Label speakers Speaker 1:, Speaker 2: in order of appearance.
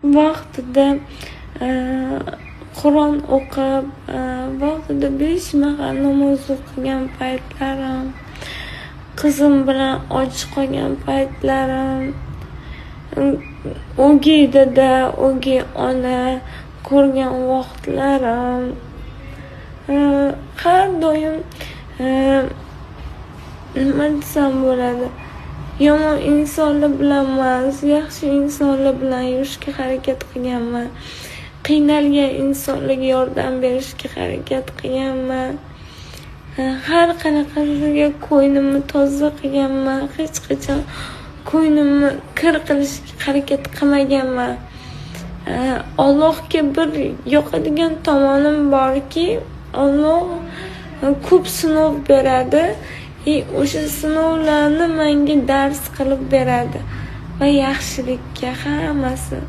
Speaker 1: Vaqtida Qur'on o'qib, vaqtida 5 mahal namoz o'qigan paytlarim, qizim bilan och qolgan paytlarim, o'gay dada, o'gay ona ko'rgan vaqtlarim, har doim nima desam bo'ladi, yomon insonlar bilan emas, yaxshi insonlar bilan yurishga harakat qilganman. Qiynalgan insonlarga yordam berishga harakat qilganman. Har qanaqasiga ko'ynimni toza qilganman. Hech qachon ko'ynimni kir qilishga harakat qilmaganman. Allohga bir yoqadigan tomonim borki, Alloh ko'p sinov beradi. O'sha sinovlarni menga dars qilib beradi va yaxshilikka hammasi